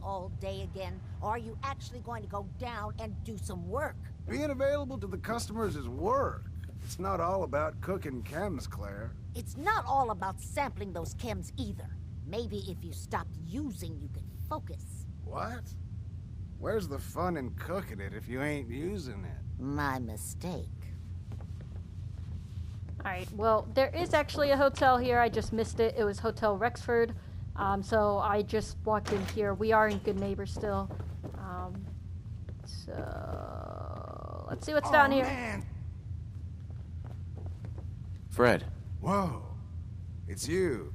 all day again, or are you actually going to go down and do some work? Being available to the customers is work. It's not all about cooking chems, Claire. It's not all about sampling those chems either. Maybe if you stopped using, you could focus. What? Where's the fun in cooking it if you ain't using it? My mistake. Alright, well, there is actually a hotel here. I just missed it. It was Hotel Rexford. So I just walked in here. We are in Good Neighbors still. So let's see what's down here. Man. Fred. Whoa. It's you.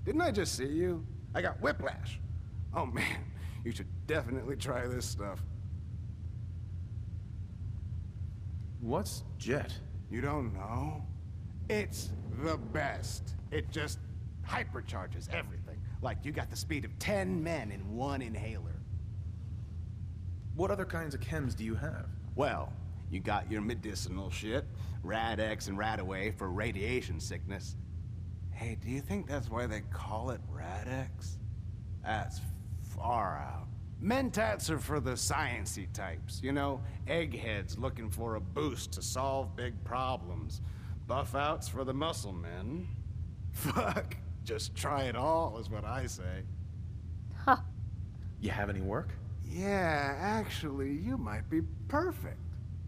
Didn't I just see you? I got whiplash. Oh man, you should definitely try this stuff. What's Jet? You don't know? It's the best. It just hypercharges everything. Like you got the speed of 10 men in one inhaler. What other kinds of chems do you have? Well, you got your medicinal shit, Rad-X and Rad-Away for radiation sickness. Hey, do you think that's why they call it Rad-X? That's far out. Mentats are for the sciencey types, you know, eggheads looking for a boost to solve big problems. Buff-outs for the muscle men. Fuck, just try it all is what I say. Huh. You have any work? Yeah, actually, you might be perfect.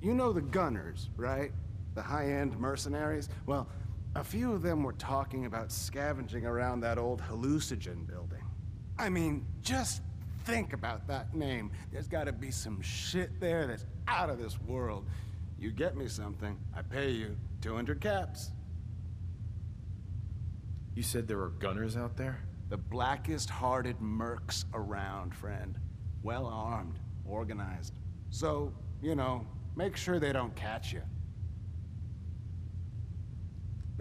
You know the Gunners, right? The high-end mercenaries? Well, a few of them were talking about scavenging around that old hallucinogen building. I mean, just think about that name. There's gotta be some shit there that's out of this world. You get me something, I pay you 200 caps. You said there were gunners out there? The blackest-hearted mercs around, friend. Well-armed, organized. So, you know, make sure they don't catch you.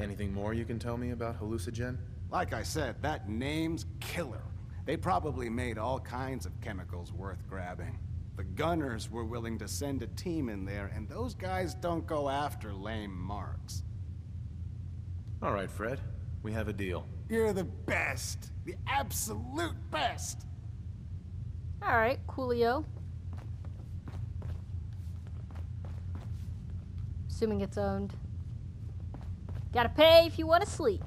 Anything more you can tell me about hallucinogen? Like I said, that name's killer. They probably made all kinds of chemicals worth grabbing. The Gunners were willing to send a team in there, and those guys don't go after lame marks. All right, Fred. We have a deal. You're the best. The absolute best. Alright, coolio. Assuming it's owned. Gotta pay if you want to sleep.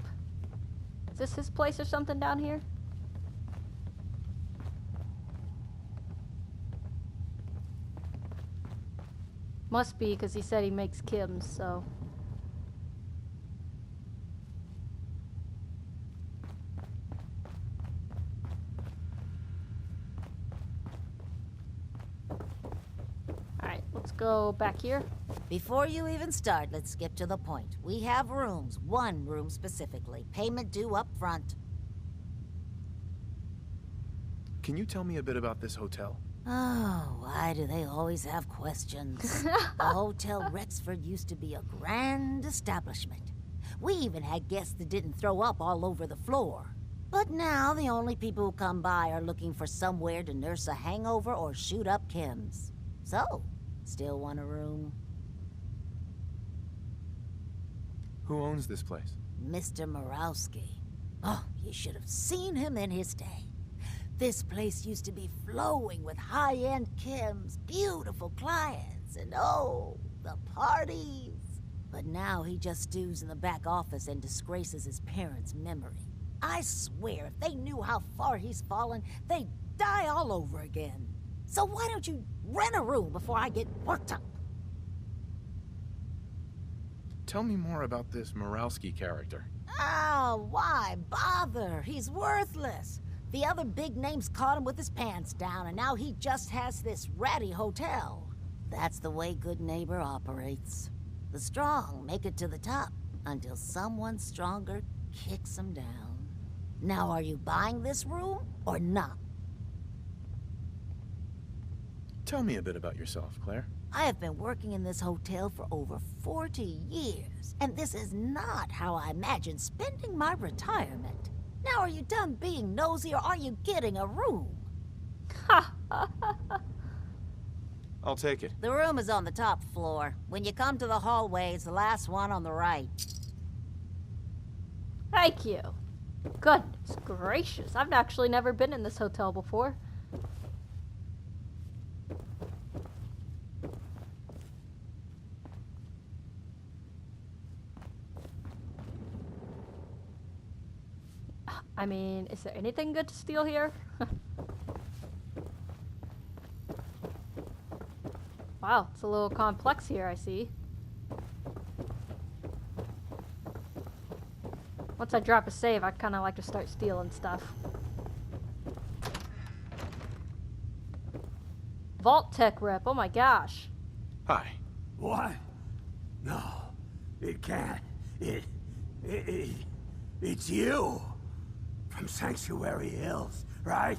Is this his place or something down here? Must be, because he said he makes chems, so... Alright, let's go back here. Before you even start, let's skip to the point. We have rooms, one room specifically. Payment due up front. Can you tell me a bit about this hotel? Oh, why do they always have questions? The Hotel Rexford used to be a grand establishment. We even had guests that didn't throw up all over the floor. But now the only people who come by are looking for somewhere to nurse a hangover or shoot up chems. So, still want a room? Who owns this place? Mr. Murawski. Oh, you should have seen him in his day. This place used to be flowing with high-end chems, beautiful clients, and oh, the parties. But now he just stews in the back office and disgraces his parents' memory. I swear, if they knew how far he's fallen, they'd die all over again. So why don't you rent a room before I get worked up? Tell me more about this Murawski character. Oh, why bother? He's worthless. The other big names caught him with his pants down, and now he just has this ratty hotel. That's the way Good Neighbor operates. The strong make it to the top until someone stronger kicks them down. Now, are you buying this room or not? Tell me a bit about yourself, Claire. I have been working in this hotel for over 40 years, and this is not how I imagined spending my retirement. Now, are you done being nosy, or are you getting a room? I'll take it. The room is on the top floor. When you come to the hallway, it's the last one on the right. Thank you. Goodness gracious. I've actually never been in this hotel before. I mean, is there anything good to steal here? Wow, it's a little complex here, I see. Once I drop a save, I kind of like to start stealing stuff. Vault Tech rep, oh my gosh. Hi. What? No, it can't. It's you. From Sanctuary Hills, right?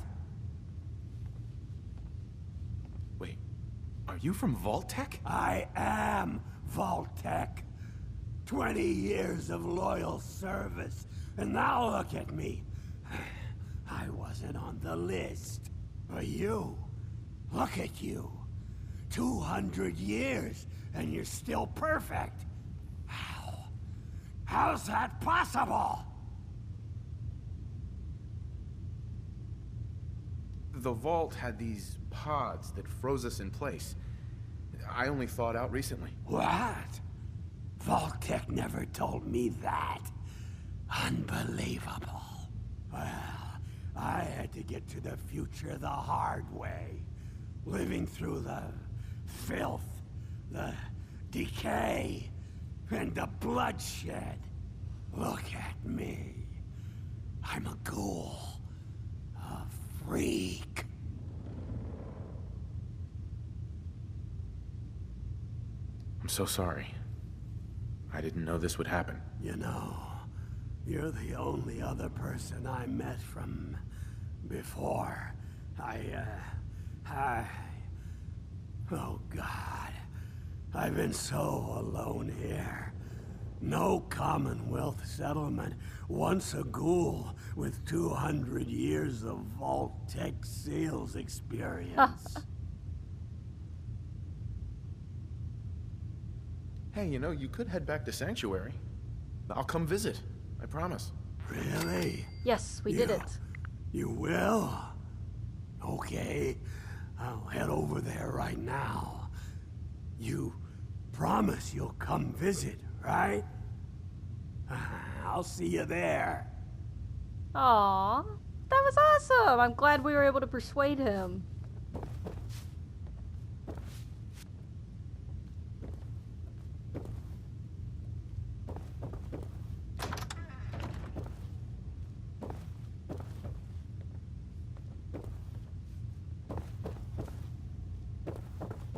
Wait, are you from Vault-Tec? I am Vault-Tec. 20 years of loyal service, and now look at me. I wasn't on the list. But you, look at you. 200 years, and you're still perfect. How's that possible? The vault had these pods that froze us in place. I only thawed out recently. What? Vault-Tec never told me that. Unbelievable. Well, I had to get to the future the hard way. Living through the filth, the decay, and the bloodshed. Look at me. I'm a ghoul. A freak. I'm so sorry. I didn't know this would happen. You know, you're the only other person I met from before. Oh God. I've been so alone here. No Commonwealth settlement. Once a ghoul with 200 years of Vault-Tec sales experience. Hey, you know, you could head back to Sanctuary. I'll come visit. I promise. Really? Yes, we did it. You will? Okay. I'll head over there right now. You promise you'll come visit, right? I'll see you there. Aww, that was awesome. I'm glad we were able to persuade him.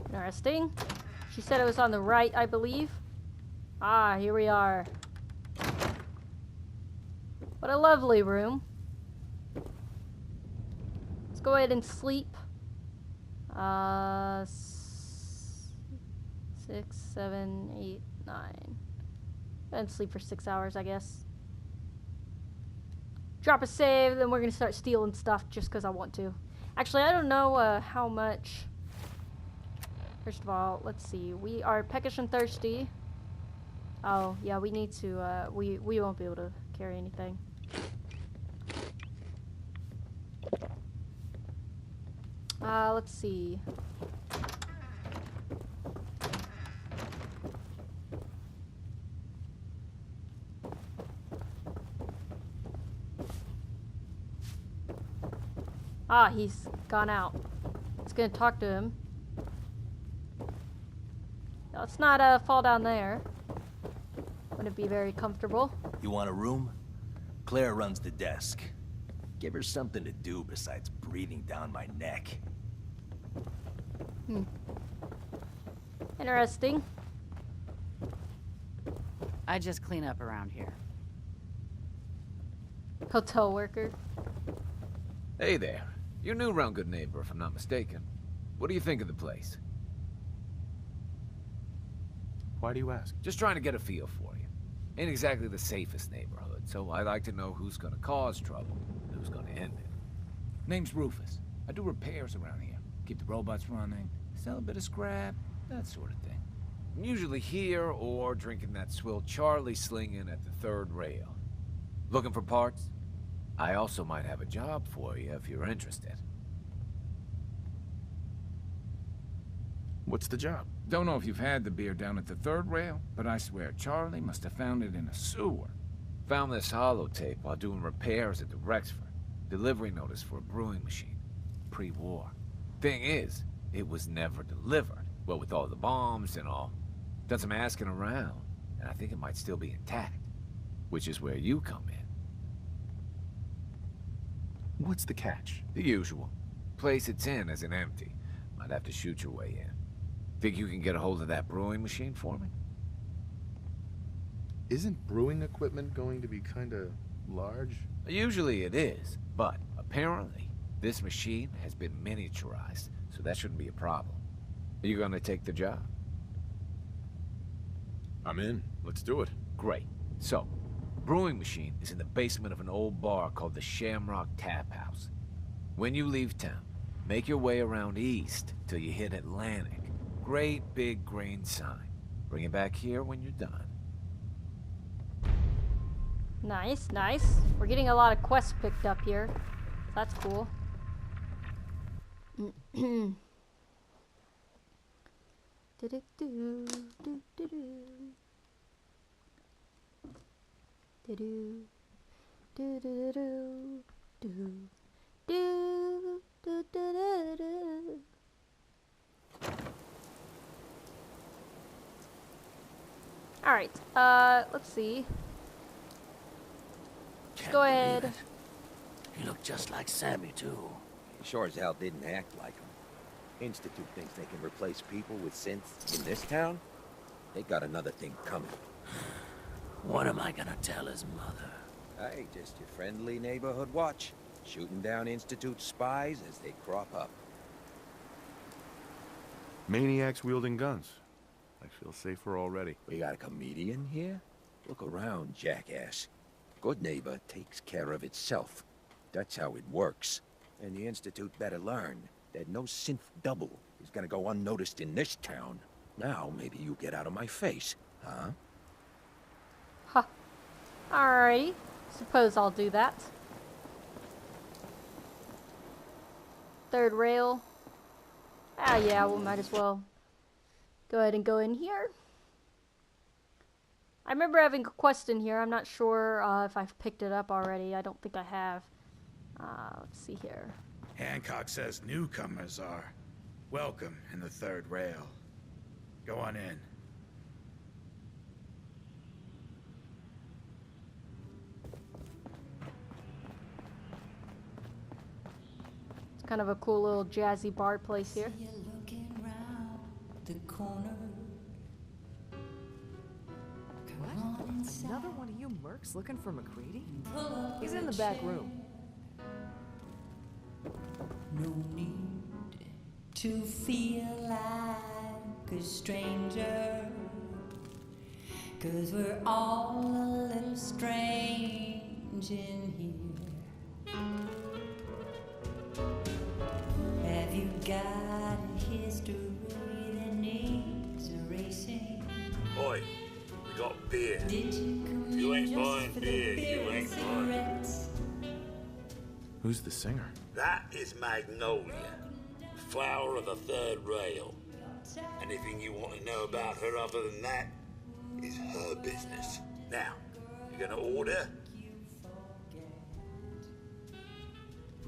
Interesting. She said it was on the right, I believe. Ah, here we are. What a lovely room. Let's go ahead and sleep. 6, 7, 8, 9. And sleep for 6 hours, I guess. Drop a save, then we're gonna start stealing stuff just because I want to. Actually, I don't know how much. First of all, let's see. We are peckish and thirsty. Oh, yeah, we need to, we won't be able to carry anything. Let's see. Ah, he's gone out. Let's gonna talk to him. Let's not fall down there. Wouldn't be very comfortable. You want a room? Claire runs the desk. Give her something to do besides breathing down my neck. Interesting. I just clean up around here. Hotel worker. Hey there. You're new around Good Neighbor, if I'm not mistaken. What do you think of the place? Why do you ask? Just trying to get a feel for you. Ain't exactly the safest neighborhood, so I like to know who's gonna cause trouble, and who's gonna end it. Name's Rufus. I do repairs around here. Keep the robots running, sell a bit of scrap, that sort of thing. I'm usually here or drinking that swill Charlie slinging at the third rail. Looking for parts? I also might have a job for you if you're interested. What's the job? Don't know if you've had the beer down at the third rail, but I swear Charlie must have found it in a sewer. Found this holotape while doing repairs at the Rexford. Delivery notice for a brewing machine. Pre-war. Thing is, it was never delivered. Well, with all the bombs and all. Done some asking around, and I think it might still be intact. Which is where you come in. What's the catch? The usual. Place it's in isn't empty. Might have to shoot your way in. Think you can get a hold of that brewing machine for me? Isn't brewing equipment going to be kinda large? Usually it is, but apparently this machine has been miniaturized, so that shouldn't be a problem. Are you gonna take the job? I'm in. Let's do it. Great. So, brewing machine is in the basement of an old bar called the Shamrock Tap House. When you leave town, make your way around east till you hit Atlantic. Great big green sign. Bring it back here when you're done. Nice, nice. We're getting a lot of quests picked up here. That's cool. All right. Let's see. Can't Go believe ahead. it. He looked just like Sammy, too. Sure as hell didn't act like him. Institute thinks they can replace people with synths in this town? They got another thing coming. What am I gonna tell his mother? Hey, just your friendly neighborhood watch. Shooting down Institute spies as they crop up. Maniacs wielding guns. I feel safer already. We got a comedian here? Look around, jackass. Good neighbor takes care of itself. That's how it works. And the Institute better learn that no synth double is gonna go unnoticed in this town. Now maybe you get out of my face, huh? Huh. Alrighty. Suppose I'll do that. Third rail. Ah, yeah, we might as well go ahead and go in here. I remember having a quest in here. I'm not sure if I've picked it up already. I don't think I have. Let's see here. Hancock says newcomers are welcome in the third rail. Go on in. It's kind of a cool little jazzy bar place here. You're looking round the corner. Come on inside. Another one of you mercs looking for McCready? Pull up He's in a the back chair. room. No need to feel like a stranger, 'cause we're all a little strange in here. Have you got a history that needs erasing? Boy, we got beer. Did you come If you in ain't just buying for the beer, beer you and ain't buying. cigarettes? Who's the singer? That is Magnolia, flower of the third rail. Anything you want to know about her other than that is her business. Now, you gonna order?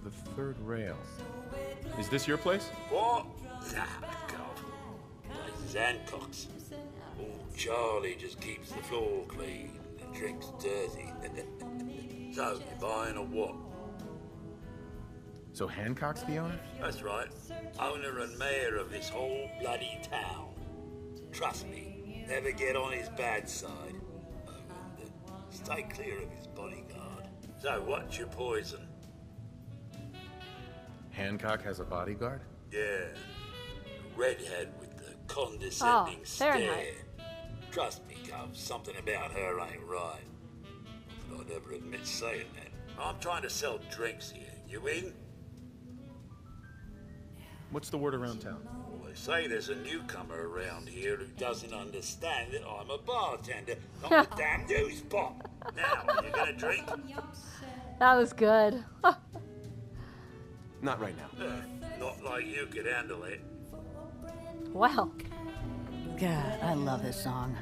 The third rail. Is this your place? What? Nah, God. Place is Hancock's. Oh, Charlie just keeps the floor clean and drinks dirty. So, you buying or what? So Hancock's the owner? That's right. Owner and mayor of this whole bloody town. Trust me, never get on his bad side. Stay clear of his bodyguard. So what's your poison? Hancock has a bodyguard? Yeah. A redhead with the condescending Fahrenheit. stare. Trust me, Gov, something about her ain't right. But I'd never admit saying that. I'm trying to sell drinks here. You in? What's the word around town? Well, they say there's a newcomer around here who doesn't understand that I'm a bartender, not a damn news pot. Now, you gonna drink? That was good. Not right now. Not like you could handle it. Wow. God, I love this song.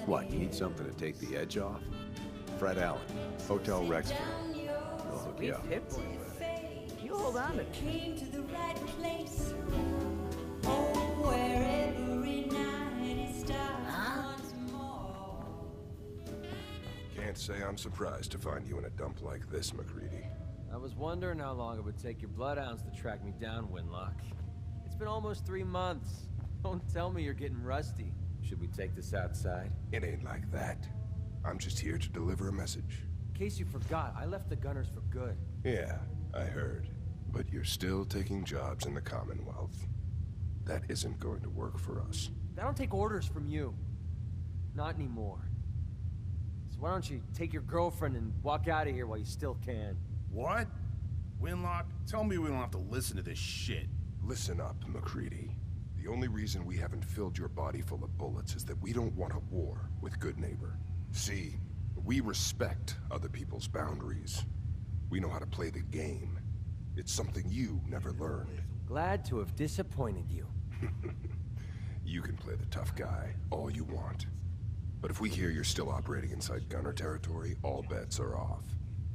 What, you need something to take the edge off? Fred Allen, Hotel Rexford. He'll hook you up. Hip boy. You hold on to me. Came to the right place. Oh, where every night it starts once more. Can't say I'm surprised to find you in a dump like this, MacReady. I was wondering how long it would take your bloodhounds to track me down, Winlock. It's been almost 3 months. Don't tell me you're getting rusty. Should we take this outside? It ain't like that. I'm just here to deliver a message. In case you forgot, I left the Gunners for good. Yeah, I heard. But you're still taking jobs in the Commonwealth. That isn't going to work for us. I don't take orders from you. Not anymore. So why don't you take your girlfriend and walk out of here while you still can? What? Winlock, tell me we don't have to listen to this shit. Listen up, MacReady. The only reason we haven't filled your body full of bullets is that we don't want a war with Goodneighbor. See, we respect other people's boundaries. We know how to play the game. It's something you never learned. Glad to have disappointed you. You can play the tough guy all you want. But if we hear you're still operating inside Gunner territory, all bets are off.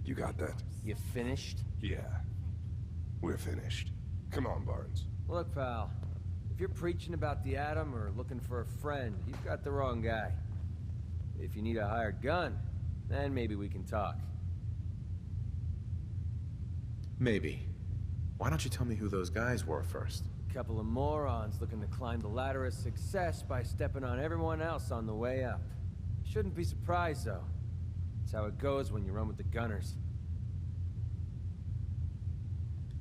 You got that? You finished? Yeah. We're finished. Come on, Barnes. Look, pal. If you're preaching about the Atom or looking for a friend, you've got the wrong guy. If you need a hired gun, then maybe we can talk. Maybe. Why don't you tell me who those guys were first? A couple of morons looking to climb the ladder of success by stepping on everyone else on the way up. Shouldn't be surprised, though. That's how it goes when you run with the Gunners.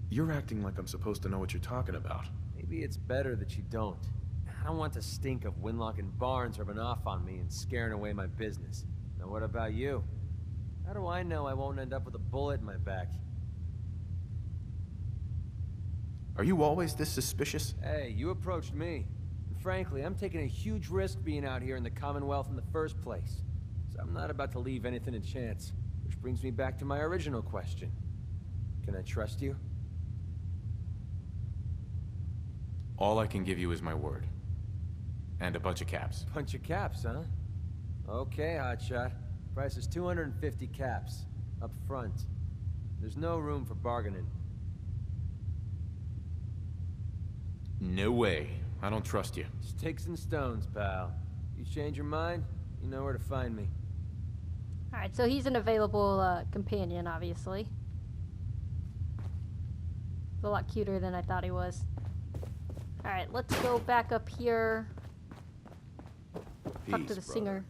You're acting like I'm supposed to know what you're talking about. Maybe it's better that you don't. I don't want the stink of Winlock and Barnes rubbing off on me and scaring away my business. Now what about you? How do I know I won't end up with a bullet in my back? Are you always this suspicious? Hey, you approached me. And frankly, I'm taking a huge risk being out here in the Commonwealth in the first place. So I'm not about to leave anything to chance. Which brings me back to my original question. Can I trust you? All I can give you is my word. And a bunch of caps. Bunch of caps, huh? Okay, hotshot. Price is 250 caps. Up front. There's no room for bargaining. No way. I don't trust you. Sticks and stones, pal. You change your mind, you know where to find me. Alright, so he's an available companion, obviously. He's a lot cuter than I thought he was. Alright, let's go back up here. Talk to the singer.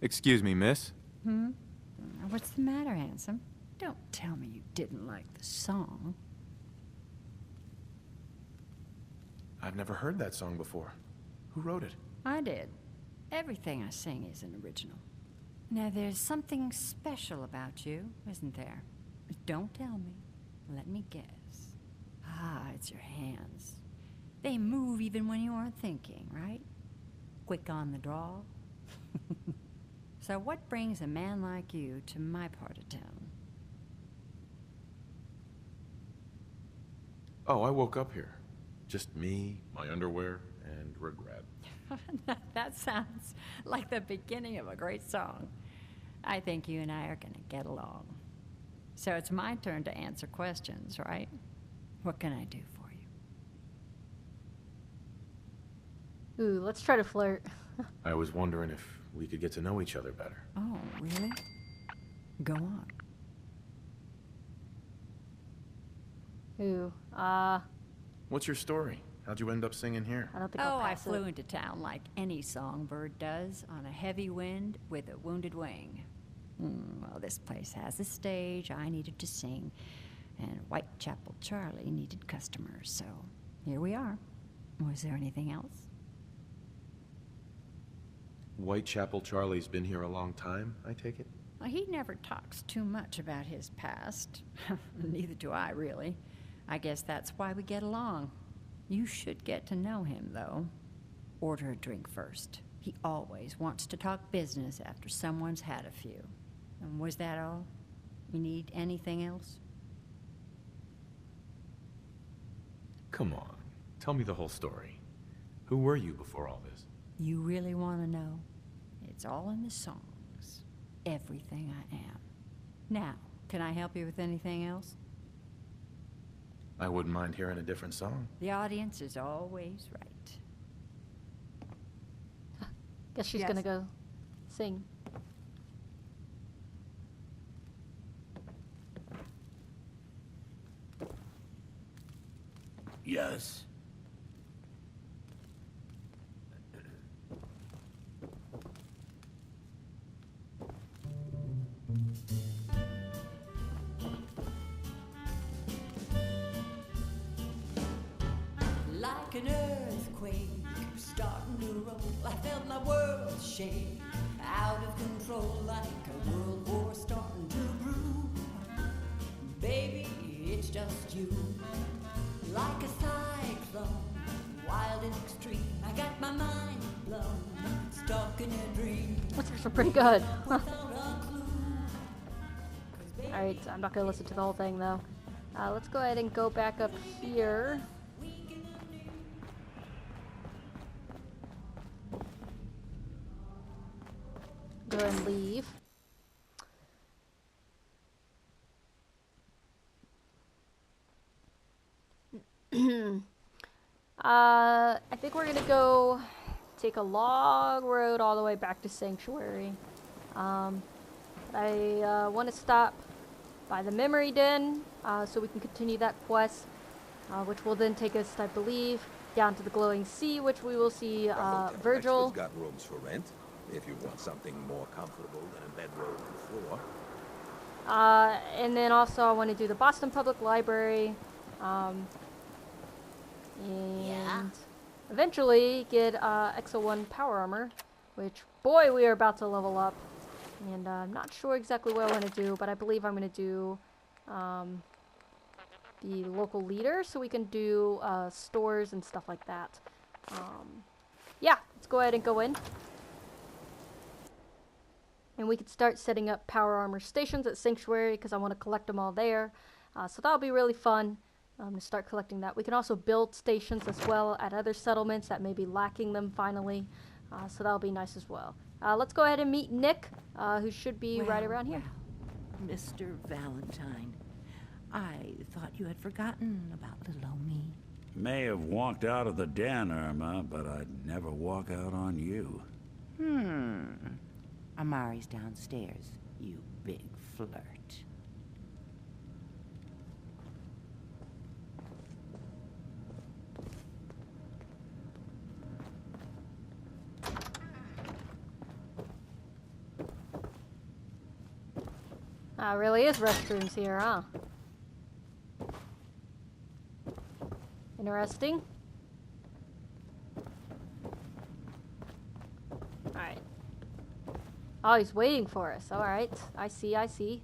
Excuse me, miss? What's the matter, handsome? Don't tell me you didn't like the song. I've never heard that song before. Who wrote it? I did. Everything I sing is an original. Now, there's something special about you, isn't there? Don't tell me. Let me guess. Ah, it's your hands. They move even when you aren't thinking, right? Quick on the draw. So what brings a man like you to my part of town? Oh, I woke up here. Just me, my underwear, and regret. That sounds like the beginning of a great song. I think you and I are gonna get along. So it's my turn to answer questions, right? What can I do for you? Ooh, let's try to flirt. I was wondering if we could get to know each other better. Oh, really? Go on. Ooh, What's your story? How'd you end up singing here? I don't think I'll I pass flew it. into town like any songbird does, on a heavy wind with a wounded wing. Well, this place has a stage, I needed to sing, and Whitechapel Charlie needed customers, so here we are. Was there anything else? Whitechapel Charlie's been here a long time, I take it? Well, he never talks too much about his past. Neither do I, really. I guess that's why we get along. You should get to know him, though. Order a drink first. He always wants to talk business after someone's had a few. And was that all? You need anything else? Come on, tell me the whole story. Who were you before all this? You really want to know? It's all in the songs. Everything I am. Now, can I help you with anything else? I wouldn't mind hearing a different song. The audience is always right. Guess she's gonna go sing. Yes. Like an earthquake starting to roll, I felt my world shake, out of control, like a world war starting to brew. Baby, it's just you, like a cyclone, wild and extreme. I got my mind blown, stuck in a dream. That's actually pretty good. Alright, I'm not gonna listen to the whole thing though. Let's go ahead and go back up here. Go ahead and leave. I think we're gonna go take a long road all the way back to Sanctuary. I want to stop by the Memory Den so we can continue that quest, which will then take us, I believe, down to the Glowing Sea, which we will see Virgil. Got rooms for rent, if you want something more comfortable than a bedroll on the floor. And then also I want to do the Boston Public Library. And eventually get Exo 1 Power Armor, which, boy, we are about to level up. And I'm not sure exactly what I want to do, but I believe I'm going to do the local leader, so we can do stores and stuff like that. Yeah, let's go ahead and go in. And we can start setting up Power Armor stations at Sanctuary, because I want to collect them all there. So that'll be really fun. To start collecting that. We can also build stations as well at other settlements that may be lacking them finally. So that'll be nice as well. Let's go ahead and meet Nick, who should be right around here. Mr. Valentine, I thought you had forgotten about little old me. May have walked out of the den, Irma, but I'd never walk out on you. Amari's downstairs, you big flirt. Really is restrooms here, huh? Interesting. Alright. Oh, he's waiting for us. Alright. I see, I see.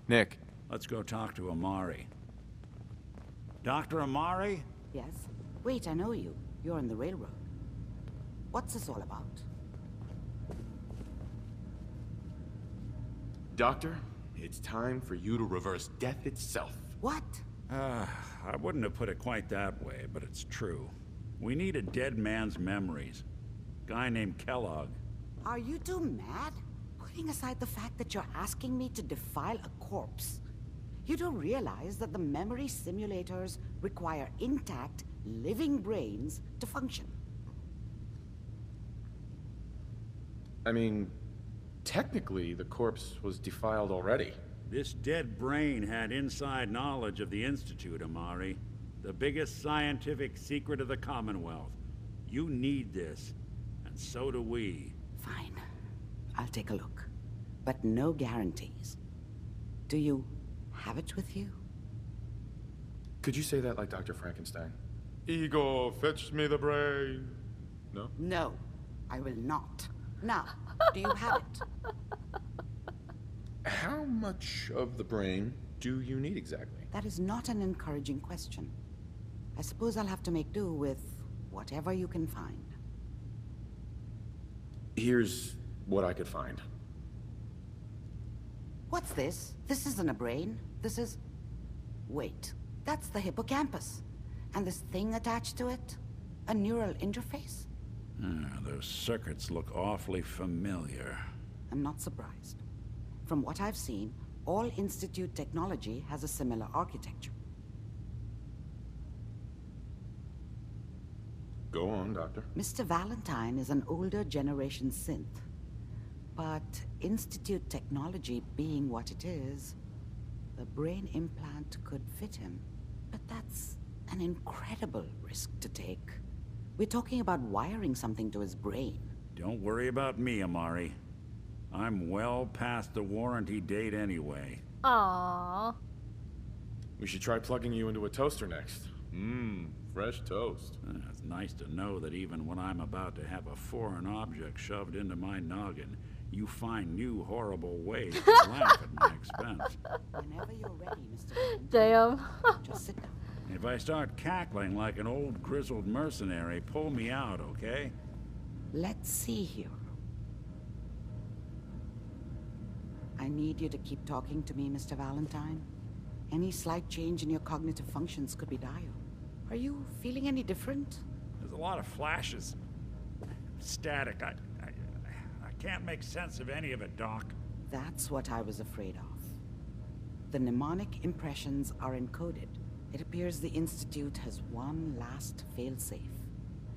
Nick. Let's go talk to Amari. Dr. Amari? Yes? Wait, I know you. You're on the railroad. What's this all about? Doctor, it's time for you to reverse death itself. What? I wouldn't have put it quite that way, but it's true. We need a dead man's memories. Guy named Kellogg. Are you two mad? Putting aside the fact that you're asking me to defile a corpse, you do realize that the memory simulators require intact, living brains to function. I mean, technically, the corpse was defiled already. This dead brain had inside knowledge of the Institute, Amari. The biggest scientific secret of the Commonwealth. You need this, and so do we. Fine. I'll take a look. But no guarantees. Do you have it with you? Could you say that like Dr. Frankenstein? Ego, fetch me the brain. No? No, I will not. Now, do you have it? How much of the brain do you need exactly? That is not an encouraging question. I suppose I'll have to make do with whatever you can find. Here's what I could find. What's this? This isn't a brain. This is... Wait, that's the hippocampus. And this thing attached to it? A neural interface? Those circuits look awfully familiar. I'm not surprised. From what I've seen, all Institute technology has a similar architecture. Go on, Doctor. Mr. Valentine is an older generation synth. But Institute technology being what it is, the brain implant could fit him. But that's an incredible risk to take. We're talking about wiring something to his brain. Don't worry about me, Amari. I'm well past the warranty date anyway. Aww. We should try plugging you into a toaster next. Fresh toast. It's nice to know that even when I'm about to have a foreign object shoved into my noggin, you find new horrible ways to laugh at my expense. Whenever you're ready, Mr. Damn. Just sit down. If I start cackling like an old grizzled mercenary, pull me out, okay? Let's see here. I need you to keep talking to me, Mr. Valentine. Any slight change in your cognitive functions could be dire. Are you feeling any different? There's a lot of flashes. Static. I can't make sense of any of it, Doc. That's what I was afraid of. The mnemonic impressions are encoded. It appears the Institute has one last failsafe.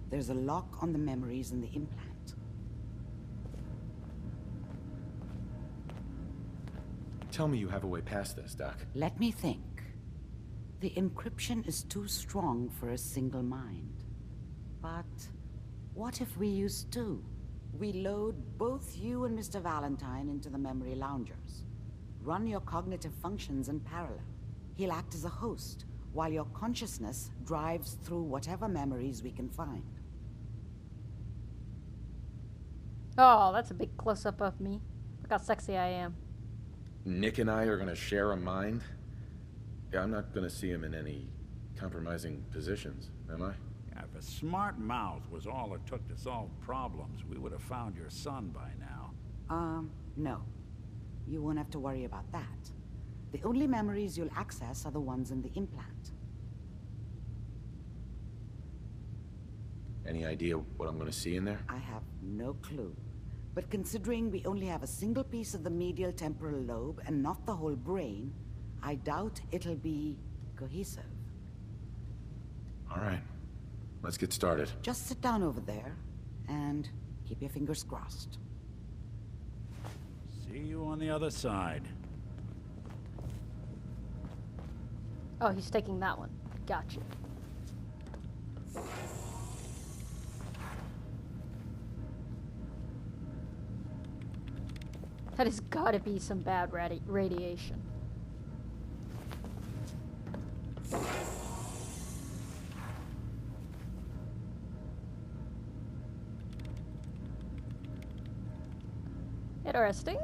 There's a lock on the memories in the implant. Tell me you have a way past this, Doc. Let me think. The encryption is too strong for a single mind. But what if we use two? We load both you and Mr. Valentine into the memory loungers. Run your cognitive functions in parallel. He'll act as a host, while your consciousness drives through whatever memories we can find. Oh, that's a big close-up of me. Look how sexy I am. Nick and I are gonna share a mind? Yeah, I'm not gonna see him in any compromising positions, am I? If a smart mouth was all it took to solve problems, we would have found your son by now. No. You won't have to worry about that. The only memories you'll access are the ones in the implant. Any idea what I'm gonna see in there? I have no clue. But considering we only have a single piece of the medial temporal lobe and not the whole brain, I doubt it'll be cohesive. All right. Let's get started. Just sit down over there and keep your fingers crossed. See you on the other side. Oh, he's taking that one. Gotcha. That has gotta be some bad radiation. Interesting.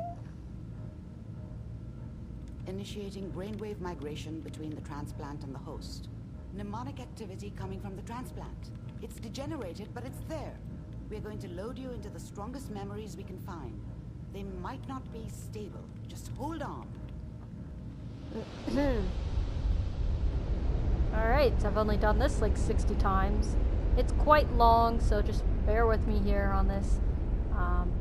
Initiating brainwave migration between the transplant and the host. Mnemonic activity coming from the transplant. It's degenerated, but it's there. We're going to load you into the strongest memories we can find. They might not be stable. Just hold on. Alright, I've only done this like 60 times. It's quite long, so just bear with me here on this.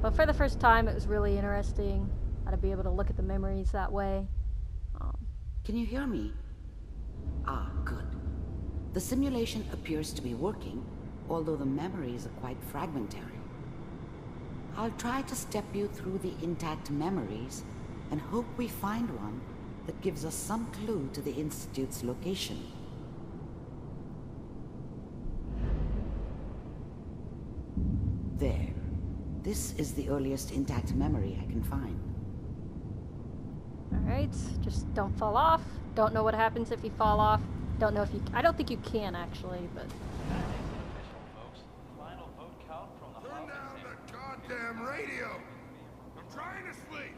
But for the first time, it was really interesting how to be able to look at the memories that way. Can you hear me? Ah, good. The simulation appears to be working, although the memories are quite fragmentary. I'll try to step you through the intact memories and hope we find one that gives us some clue to the Institute's location. There. This is the earliest intact memory I can find. Alright, just don't fall off. Don't know what happens if you fall off. Don't know if you... I don't think you can, actually, but... Turn down the goddamn radio! I'm trying to sleep!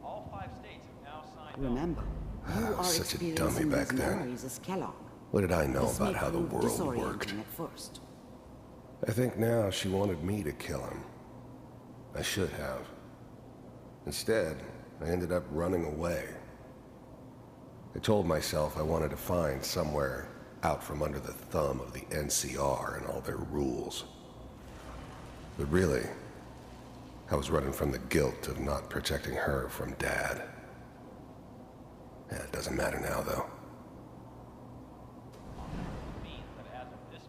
All 5 states have now signed Remember, you are Such a dummy experiencing back these then. memories as Kellogg. What did I know This about may how the prove world disorienting worked? at first. I think now she wanted me to kill him. I should have. Instead, I ended up running away. I told myself I wanted to find somewhere out from under the thumb of the NCR and all their rules. But really, I was running from the guilt of not protecting her from Dad. Yeah, it doesn't matter now, though.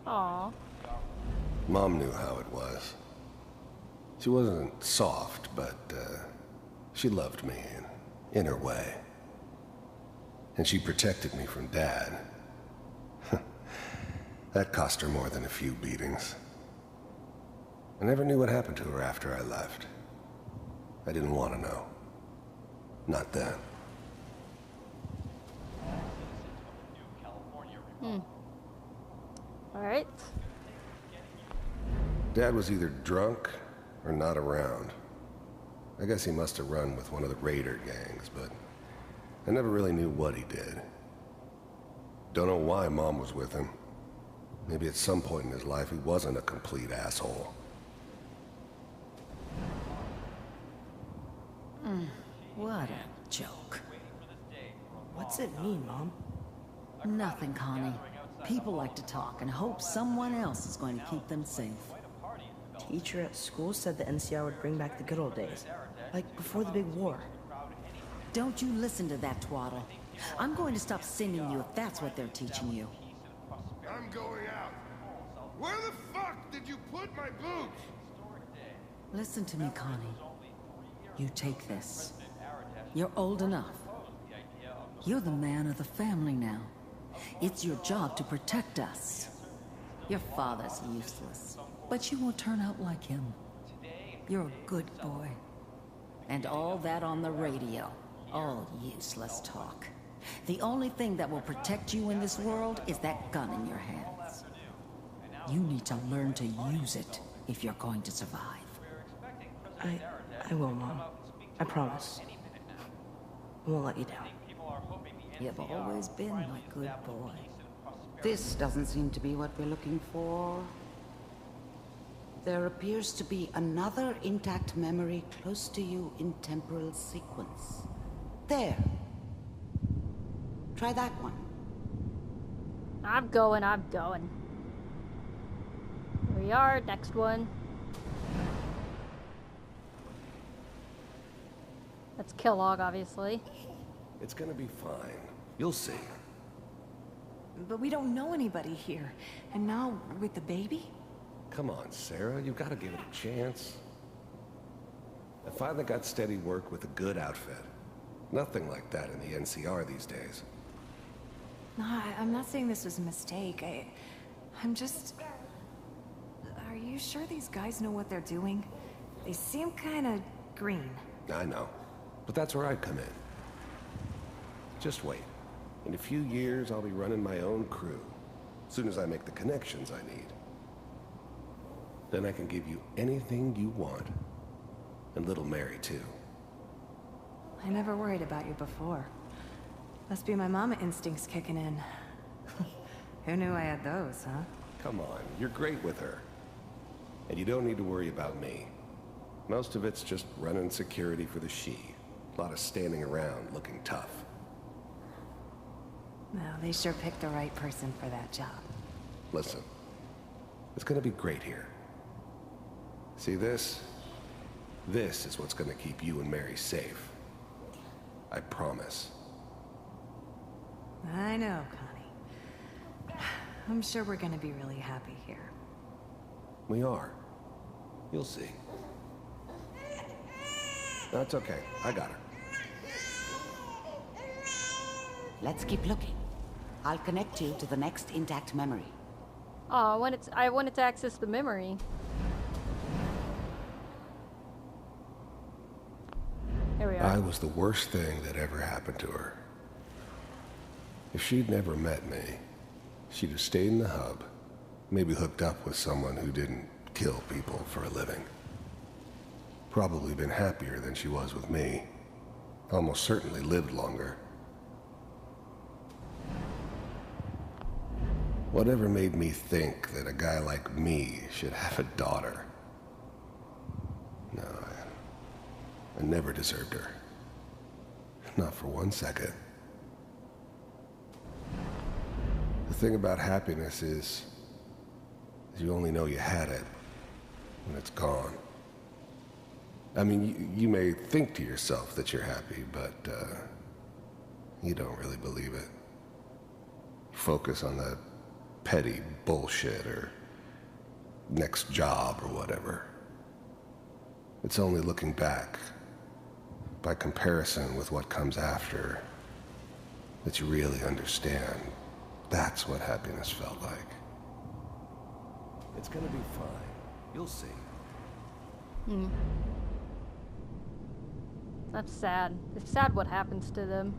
Aww. Mom knew how it was. She wasn't soft, but she loved me in her way. And she protected me from Dad. That cost her more than a few beatings. I never knew what happened to her after I left. I didn't want to know. Not then. Alright. Dad was either drunk or not around. I guess he must have run with one of the raider gangs, but I never really knew what he did. Don't know why Mom was with him. Maybe at some point in his life he wasn't a complete asshole. What a joke. What's it mean, Mom? Nothing, Connie. People like to talk and hope someone else is going to keep them safe. Teacher at school said the NCR would bring back the good old days. Like before the big war. Don't you listen to that twaddle. I'm going to stop sending you if that's what they're teaching you. I'm going out. Where the fuck did you put my boots? Listen to me, Connie. You take this. You're old enough. You're the man of the family now. It's your job to protect us. Your father's useless, but you won't turn out like him. You're a good boy. And all that on the radio, all useless talk. The only thing that will protect you in this world is that gun in your hands. You need to learn to use it if you're going to survive. I will, Mom. I promise. I won't let you down. You've always been my good boy. This doesn't seem to be what we're looking for. There appears to be another intact memory close to you in temporal sequence. There. Try that one. I'm going. Here we are, next one. That's Kellogg, obviously. It's gonna be fine. You'll see. But we don't know anybody here. And now, with the baby? Come on, Sarah. You've got to give it a chance. I finally got steady work with a good outfit. Nothing like that in the NCR these days. No, I'm not saying this was a mistake. I'm just... Are you sure these guys know what they're doing? They seem kind of green. I know. But that's where I come in. Just wait. In a few years, I'll be running my own crew. As soon as I make the connections I need. Then I can give you anything you want. And little Mary, too. I never worried about you before. Must be my mama instincts kicking in. Who knew I had those, huh? Come on, you're great with her. And you don't need to worry about me. Most of it's just running security for the she. A lot of standing around looking tough. Well, they sure picked the right person for that job. Listen, it's gonna be great here. See this? This is what's gonna keep you and Mary safe. I promise. I know, Connie. I'm sure we're gonna be really happy here. We are. You'll see. That's okay. I got her. Let's keep looking. I'll connect you to the next intact memory. Oh, I wanted to access the memory. Here we are. I was the worst thing that ever happened to her. If she'd never met me, she'd have stayed in the hub, maybe hooked up with someone who didn't kill people for a living. Probably been happier than she was with me. Almost certainly lived longer. Whatever made me think that a guy like me should have a daughter? No, I never deserved her. Not for 1 second. The thing about happiness is you only know you had it when it's gone. I mean, you may think to yourself that you're happy, but you don't really believe it. You focus on the petty bullshit or next job or whatever. It's only looking back, by comparison with what comes after, that you really understand. That's what happiness felt like. It's gonna be fine. You'll see. That's sad. It's sad what happens to them,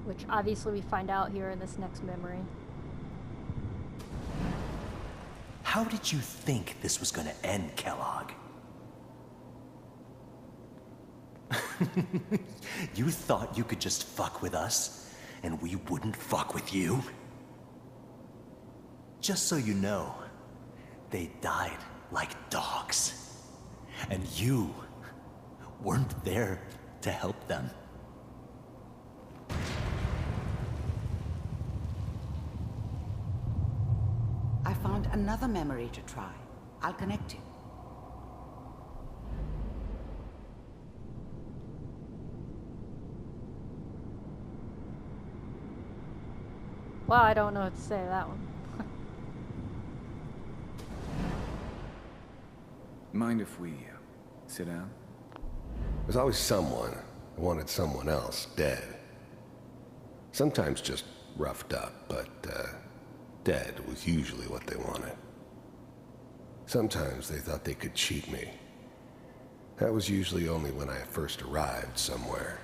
which obviously we find out here in this next memory. How did you think this was gonna end, Kellogg? You thought you could just fuck with us, and we wouldn't fuck with you? Just so you know, they died like dogs. And you weren't there to help them. I found another memory to try. I'll connect you. Well, I don't know what to say to that one. Mind if we sit down? There's always someone who wanted someone else dead. Sometimes just roughed up, but dead was usually what they wanted. Sometimes they thought they could cheat me. That was usually only when I first arrived somewhere.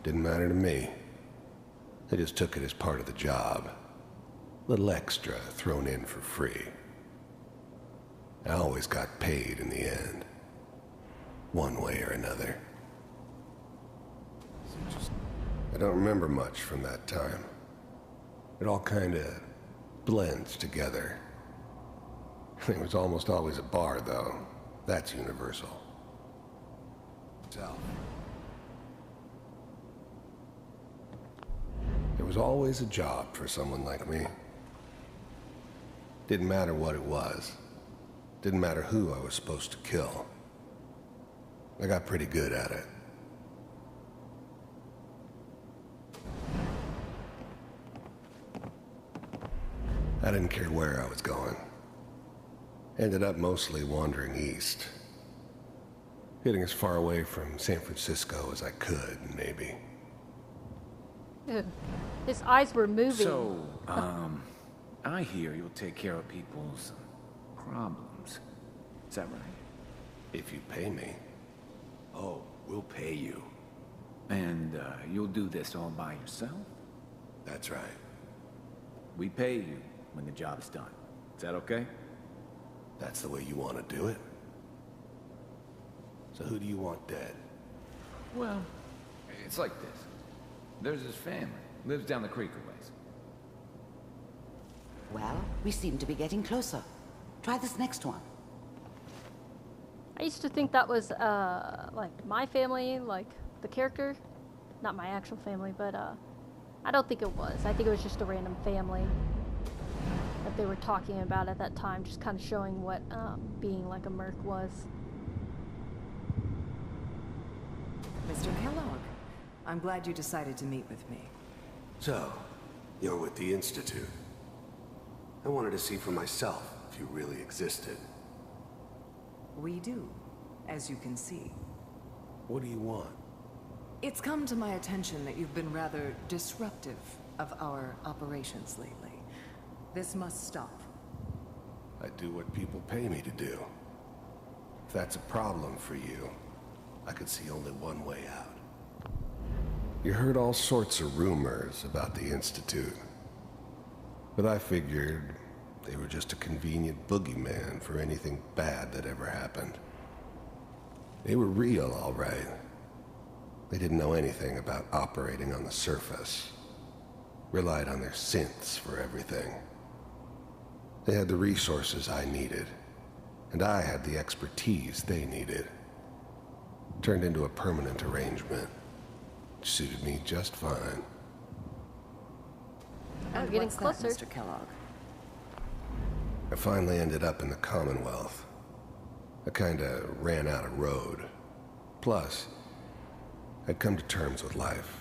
Didn't matter to me. They just took it as part of the job. Little extra thrown in for free. I always got paid in the end. One way or another. I don't remember much from that time. It all kinda blends together. There was almost always a bar, though. That's universal. So. There was always a job for someone like me. Didn't matter what it was. Didn't matter who I was supposed to kill. I got pretty good at it. I didn't care where I was going. Ended up mostly wandering east. Getting as far away from San Francisco as I could, maybe. Ew. His eyes were moving. So, I hear you'll take care of people's problems. Is that right? If you pay me. Oh, we'll pay you. And, you'll do this all by yourself? That's right. We pay you when the job is done. Is that okay? That's the way you want to do it? So who do you want dead? Well, it's like this. There's his family. Lives down the creek a ways. Well, we seem to be getting closer. Try this next one. I used to think that was, like, my family, like, the character. Not my actual family, but, I don't think it was. I think it was just a random family that they were talking about at that time, just kind of showing what, being like a merc was. Mr. Kellogg, I'm glad you decided to meet with me. So, you're with the Institute. I wanted to see for myself if you really existed. We do, as you can see. What do you want? It's come to my attention that you've been rather disruptive of our operations lately. This must stop. I do what people pay me to do. If that's a problem for you, I could see only one way out. You heard all sorts of rumors about the Institute. But I figured they were just a convenient boogeyman for anything bad that ever happened. They were real, all right. They didn't know anything about operating on the surface. Relied on their synths for everything. They had the resources I needed, and I had the expertise they needed. Turned into a permanent arrangement, which suited me just fine. I'm getting closer. Mr. Kellogg? I finally ended up in the Commonwealth. I kinda ran out of road. Plus, I'd come to terms with life.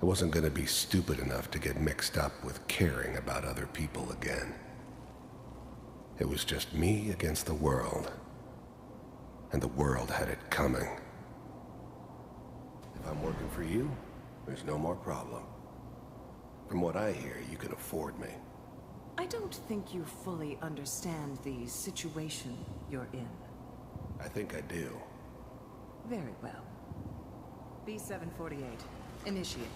I wasn't gonna be stupid enough to get mixed up with caring about other people again. It was just me against the world. And the world had it coming. If I'm working for you, there's no more problem. From what I hear, you can afford me. I don't think you fully understand the situation you're in. I think I do. Very well. B-748. Initiate.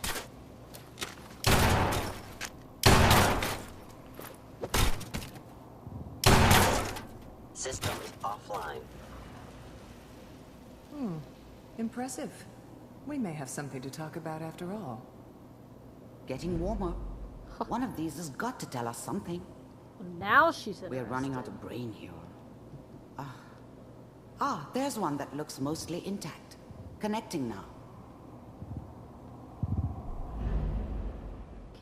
System offline. Impressive. We may have something to talk about after all. Getting warmer. One of these has got to tell us something. Now she's interested. We're running out of brain here. There's one that looks mostly intact. Connecting now.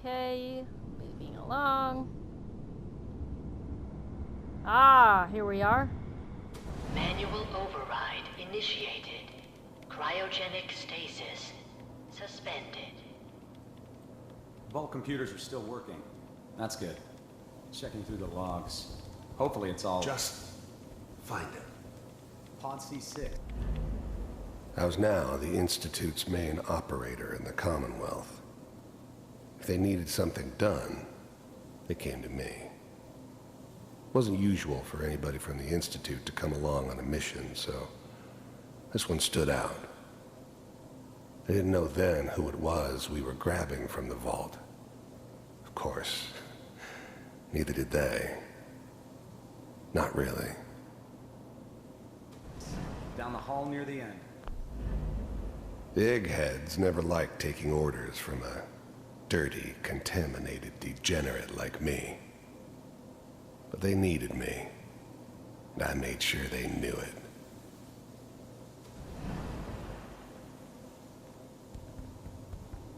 Okay, moving along. Here we are. Manual override initiated. Cryogenic stasis suspended. Vault computers are still working. That's good. Checking through the logs. Hopefully it's all... Just find it. Pod C6. I was now the Institute's main operator in the Commonwealth. If they needed something done, they came to me. It wasn't usual for anybody from the Institute to come along on a mission, so this one stood out. I didn't know then who it was we were grabbing from the vault. Of course, neither did they. Not really. Down the hall near the end. The eggheads never liked taking orders from a dirty, contaminated degenerate like me. But they needed me, and I made sure they knew it.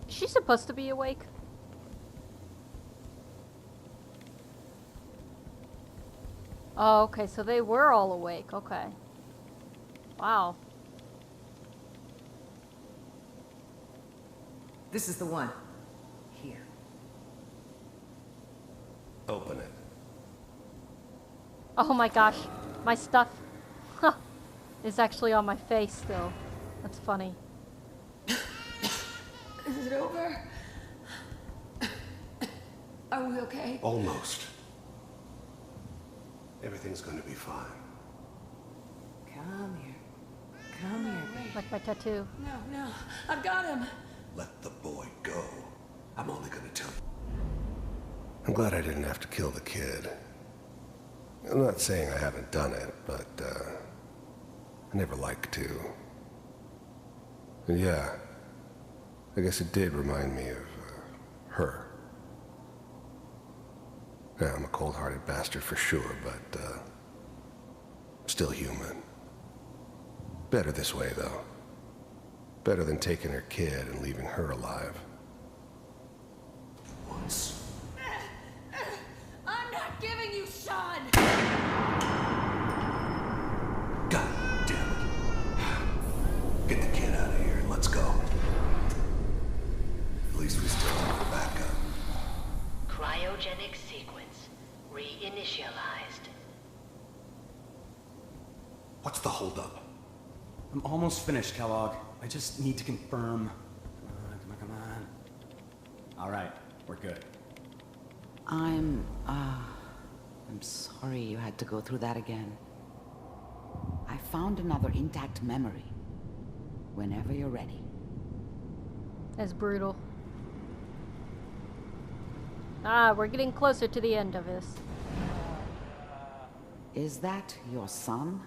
Is she supposed to be awake? Oh, okay, so they were all awake. Okay. Wow. This is the one. Here. Open it. Oh my gosh, my stuff is actually on my face still. That's funny. Is it over? Are we okay? Almost. Everything's gonna be fine. Come here. Come here, baby. Like my tattoo. No, I've got him. Let the boy go. I'm only gonna tell you. I'm glad I didn't have to kill the kid. I'm not saying I haven't done it, but, I never like to. And yeah, I guess it did remind me of, her. Yeah, I'm a cold-hearted bastard for sure, but, still human. Better this way, though. Better than taking her kid and leaving her alive. Once. I'm not giving you Sean! God damn it. Get the kid out of here and let's go. At least we still have a backup. Cryogenic sequence reinitialized. What's the holdup? I'm almost finished, Kellogg. I just need to confirm. Come on. All right, we're good. I'm sorry you had to go through that again. I found another intact memory. Whenever you're ready. That's brutal. We're getting closer to the end of this. Is that your son?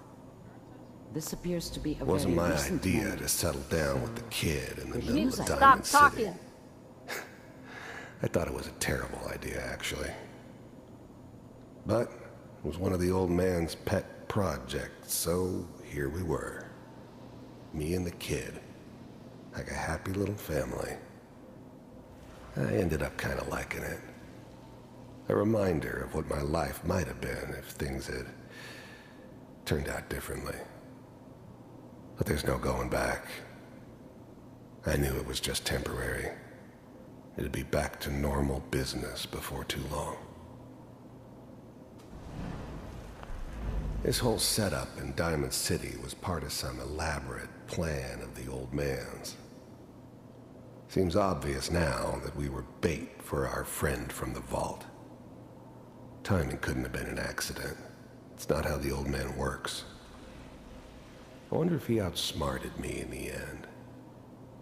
This appears to be a It wasn't very my recent idea memory. to settle down with the kid in the You middle need of to Diamond stop City. talking. I thought it was a terrible idea, actually. But it was one of the old man's pet projects, so here we were. Me and the kid, like a happy little family. I ended up kind of liking it. A reminder of what my life might have been if things had turned out differently. But there's no going back. I knew it was just temporary. It'd be back to normal business before too long. This whole setup in Diamond City was part of some elaborate plan of the old man's. Seems obvious now that we were bait for our friend from the vault. Timing couldn't have been an accident. It's not how the old man works. I wonder if he outsmarted me in the end.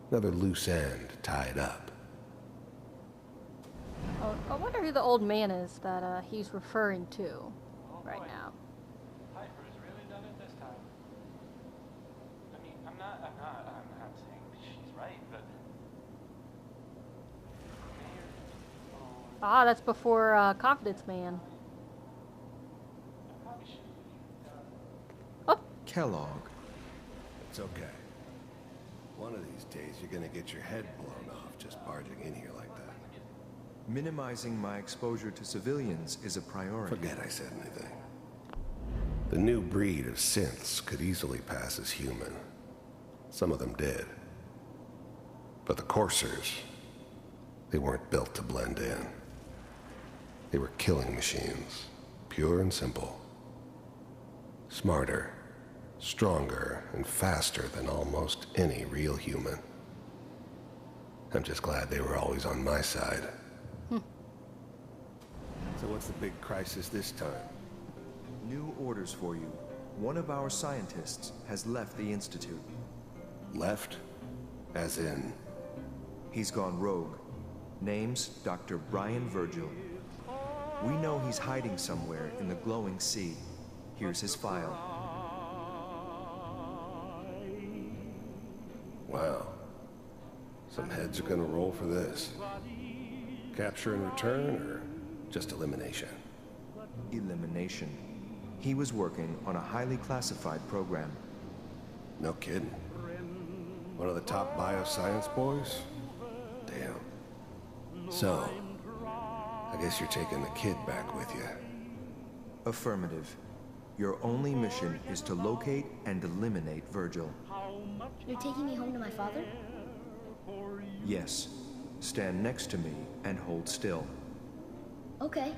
Another loose end tied up. Oh, I wonder who the old man is that he's referring to right now. Piper's really done it this time. I mean, I'm not saying she's right, but... Ah, that's before Confidence Man. Oh. Kellogg. It's okay. One of these days you're gonna get your head blown off just barging in here like that. Minimizing my exposure to civilians is a priority. Forget I said anything. The new breed of synths could easily pass as human. Some of them did. But the coursers, they weren't built to blend in. They were killing machines, pure and simple. Smarter, stronger, and faster than almost any real human. I'm just glad they were always on my side. So what's the big crisis this time? New orders for you. One of our scientists has left the Institute. Left? As in? He's gone rogue. Name's Dr. Brian Virgil. We know he's hiding somewhere in the glowing sea. Here's his file. Wow. Some heads are gonna roll for this. Capture and return, or just elimination? Elimination. He was working on a highly classified program. No kidding. One of the top bioscience boys? Damn. So, I guess you're taking the kid back with you. Affirmative. Your only mission is to locate and eliminate Virgil. You're taking me home to my father? Yes. Stand next to me and hold still. Okay.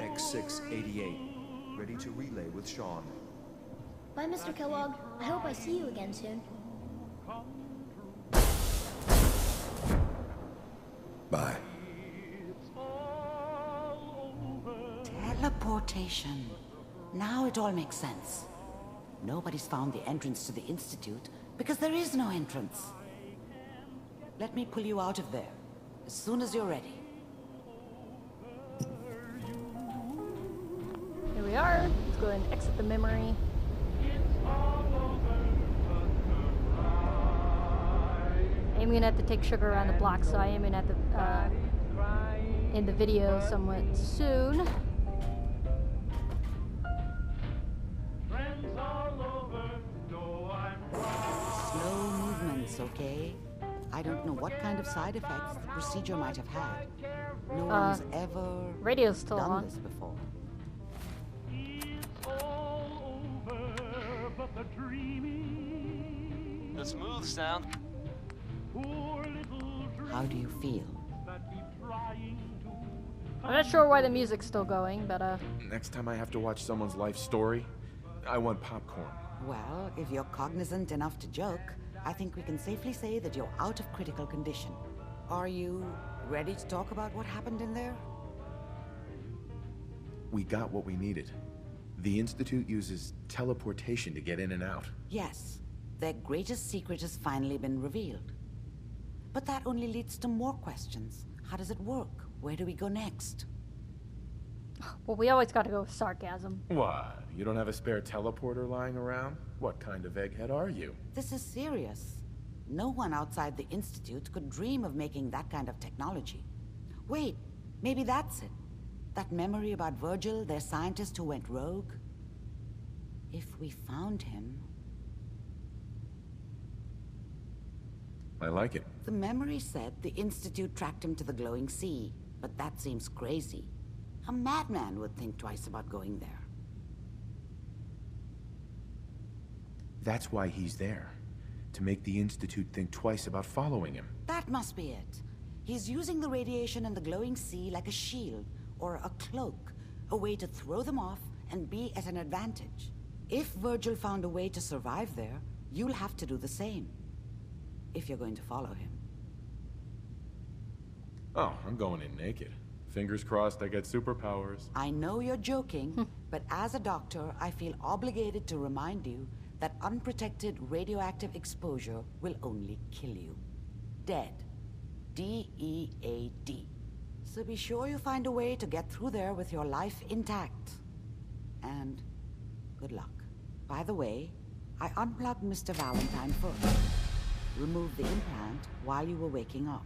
X688. Ready to relay with Sean. Bye, Mr. Kellogg. I hope I see you again soon. Bye. Teleportation. Now it all makes sense. Nobody's found the entrance to the Institute because there is no entrance. Let me pull you out of there as soon as you're ready. Here we are. Let's go ahead and exit the memory. I'm gonna have to take sugar around the block, so I am gonna have to end the video somewhat soon. Slow movements, okay? I don't know what kind of side effects the procedure might have had. No one's ever radio's still done on. this before. The smooth sound. How do you feel? I'm not sure why the music's still going, but Next time I have to watch someone's life story, I want popcorn. Well, if you're cognizant enough to joke, I think we can safely say that you're out of critical condition. Are you ready to talk about what happened in there? We got what we needed. The Institute uses teleportation to get in and out. Yes, their greatest secret has finally been revealed. But that only leads to more questions. How does it work? Where do we go next? Well, we always gotta go with sarcasm. What? You don't have a spare teleporter lying around? What kind of egghead are you? This is serious. No one outside the Institute could dream of making that kind of technology. Wait, maybe that's it. That memory about Virgil, their scientist who went rogue? If we found him... I like it. The memory said the Institute tracked him to the glowing sea, but that seems crazy. A madman would think twice about going there. That's why he's there. To make the Institute think twice about following him. That must be it. He's using the radiation in the glowing sea like a shield, or a cloak, a way to throw them off and be at an advantage. If Virgil found a way to survive there, you'll have to do the same. If you're going to follow him. Oh, I'm going in naked. Fingers crossed I get superpowers. I know you're joking, but as a doctor, I feel obligated to remind you that unprotected radioactive exposure will only kill you. Dead. D-E-A-D. So be sure you find a way to get through there with your life intact. And good luck. By the way, I unplugged Mr. Valentine first. Removed the implant while you were waking up.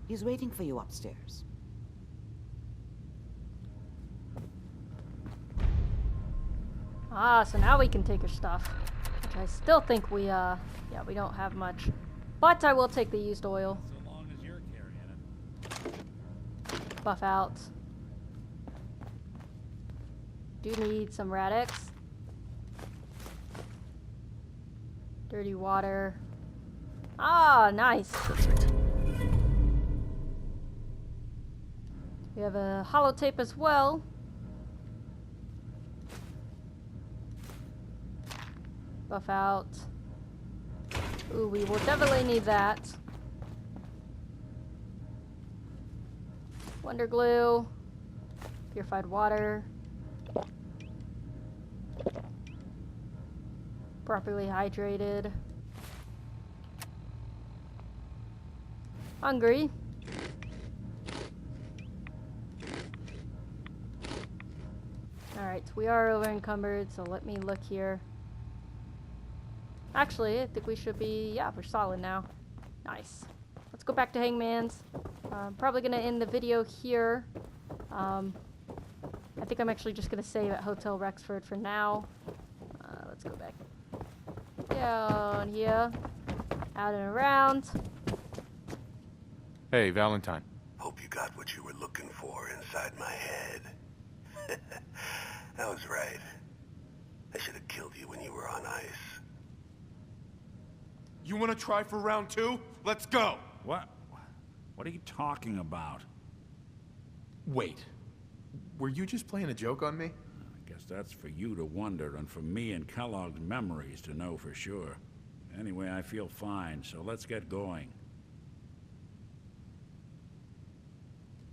He's waiting for you upstairs. Ah, so now we can take her stuff. Which I still think we, yeah, we don't have much. But I will take the used oil. So long as you're carrying it. Buff out. Do need some Radix. Dirty water. Ah, nice. Perfect. We have a holotape as well. Buff out. Ooh, we will definitely need that. Wonder glue. Purified water. Properly hydrated. Hungry. Alright, we are over encumbered, so let me look here. Actually, I think we should be, yeah, we're solid now. Nice. Let's go back to Hangman's. Probably gonna end the video here. I think I'm actually just gonna save at Hotel Rexford for now. Let's go back down here. Out and around. Hey, Valentine. Hope you got what you were looking for inside my head. I was right. I should have killed you when you were on ice. You want to try for round 2? Let's go! What? What are you talking about? Wait. Were you just playing a joke on me? I guess that's for you to wonder, and for me and Kellogg's memories to know for sure. Anyway, I feel fine, so let's get going.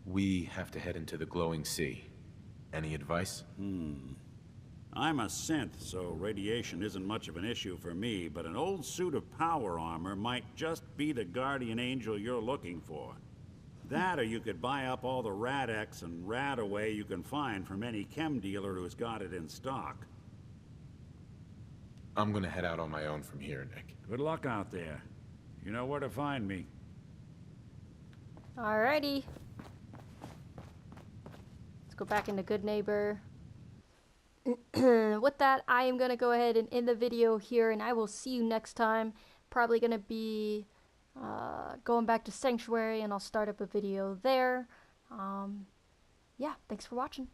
We have to head into the glowing sea. Any advice? I'm a synth, so radiation isn't much of an issue for me, but an old suit of power armor might just be the guardian angel you're looking for. That, or you could buy up all the Rad-X and Rad-Away you can find from any chem dealer who's got it in stock. I'm gonna head out on my own from here, Nick. Good luck out there. You know where to find me. Alrighty. Let's go back into Good Neighbor. With that, I am going to go ahead and end the video here, and I will see you next time. Probably going to be going back to Sanctuary, and I'll start up a video there. Yeah, thanks for watching.